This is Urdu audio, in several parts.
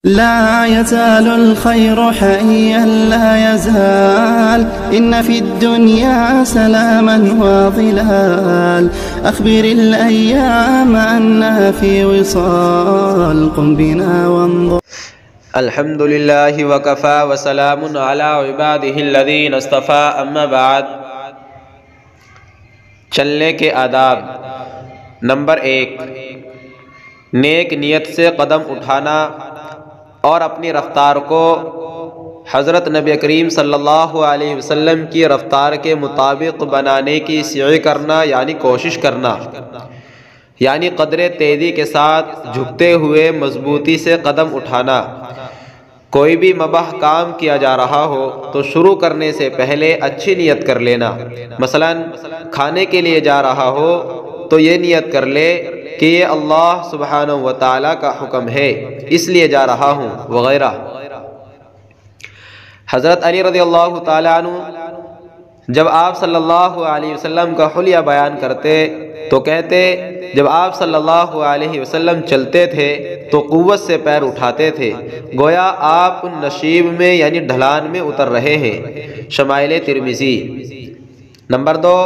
لا يزال الخير حيا لا يزال إن في الدنيا سلاما وظلال أخبر الأيام أنها في وصال قم بنا وانظر. الحمد لله وكفى وسلام على عباده الذين اصطفى اما بعد. چلنے کے آداب. نمبر 1، نیک نیت سے قدم اٹھانا اور اپنی رفتار کو حضرت نبی کریم صلی اللہ علیہ وسلم کی رفتار کے مطابق بنانے کی سعی کرنا، یعنی کوشش کرنا، یعنی قدر تیزی کے ساتھ جھکتے ہوئے مضبوطی سے قدم اٹھانا. کوئی بھی مباح کام کیا جا رہا ہو تو شروع کرنے سے پہلے اچھی نیت کر لینا. مثلا کھانے کے لیے جا رہا ہو تو یہ نیت کر لے کہ یہ اللہ سبحانہ و تعالیٰ کا حکم ہے، اس لیے جا رہا ہوں، وغیرہ. حضرت علی رضی اللہ تعالیٰ عنہ جب آپ صلی اللہ علیہ وسلم کا حلیہ بیان کرتے تو کہتے، جب آپ صلی اللہ علیہ وسلم چلتے تھے تو قوت سے پیر اٹھاتے تھے، گویا آپ ان نشیب میں یعنی ڈھلان میں اتر رہے ہیں. شمائل ترمذی. نمبر 2،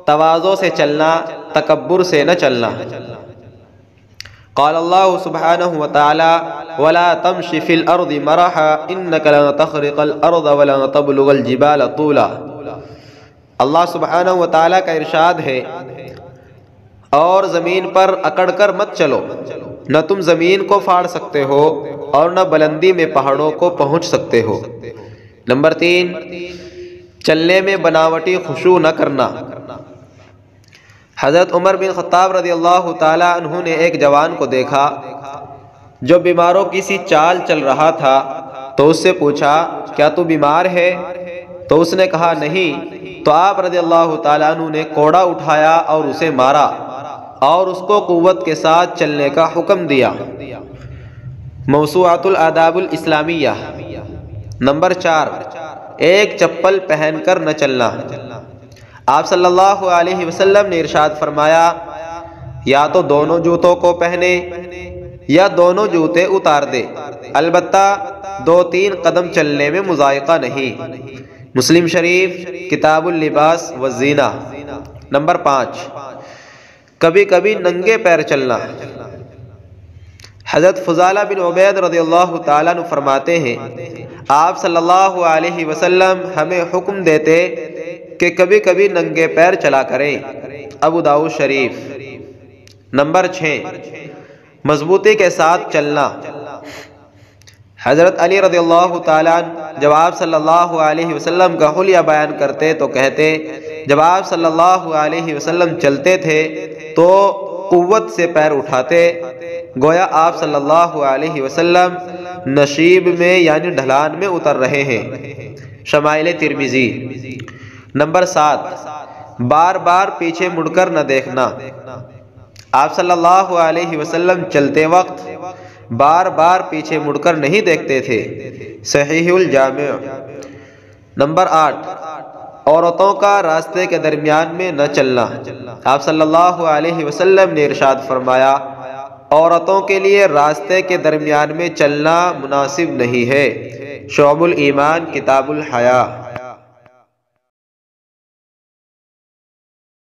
تواضع سے چلنا، تکبر سے نہ چلنا. قال اللہ سبحانہ وتعالی ولا تمش فی الارض مرحا انک لن تخرق الارض ولن تبلغ الجبال طولا. اللہ سبحانہ وتعالی کا ارشاد ہے، اور زمین پر اکڑ کر مت چلو، نہ تم زمین کو پھاڑ سکتے ہو اور نہ بلندی میں پہاڑوں کو پہنچ سکتے ہو. نمبر 3، چلنے میں بناوٹی خشوع نہ کرنا. حضرت عمر بن خطاب رضی اللہ تعالی عنہ نے ایک جوان کو دیکھا جو بیماروں کی سی چال چل رہا تھا، تو اس سے پوچھا، کیا تو بیمار ہے؟ تو اس نے کہا نہیں. تو آپ رضی اللہ تعالی عنہ نے کوڑا اٹھایا اور اسے مارا اور اس کو قوت کے ساتھ چلنے کا حکم دیا. موسوعۃ الآداب الاسلامیہ. نمبر 4، ایک چپل پہن کر نہ چلنا. آپ صلی اللہ علیہ وسلم نے ارشاد فرمایا، یا تو دونوں جوتوں کو پہنے یا دونوں جوتے اتار دے، البتہ 2-3 قدم چلنے میں مذائقہ نہیں. مسلم شریف کتاب اللباس والزینہ. نمبر 5، کبھی کبھی ننگے پیر چلنا. حضرت فضالہ بن عبید رضی اللہ تعالیٰ عنہ فرماتے ہیں، آپ صلی اللہ علیہ وسلم ہمیں حکم دیتے کہ کبھی کبھی ننگے پیر چلا کریں. ابو داؤد شریف. نمبر 6، مضبوطی کے ساتھ چلنا. حضرت علی رضی اللہ تعالیٰ عنہ جب آپ صلی اللہ علیہ وسلم کا حلیہ بیان کرتے تو کہتے، جب آپ صلی اللہ علیہ وسلم چلتے تھے تو قوت سے پیر اٹھاتے، گویا آپ صلی اللہ علیہ وسلم نشیب میں یعنی ڈھلان میں اتر رہے ہیں. شمائل ترمذی. نمبر 7، بار بار پیچھے مڑ کر نہ دیکھنا. آپ صلی اللہ علیہ وسلم چلتے وقت بار بار پیچھے مڑ کر نہیں دیکھتے تھے. صحیح الجامع. نمبر 8، عورتوں کا راستے کے درمیان میں نہ چلنا. آپ صلی اللہ علیہ وسلم نے ارشاد فرمایا، عورتوں کے لیے راستے کے درمیان میں چلنا مناسب نہیں ہے. شعب الایمان کتاب الحیا.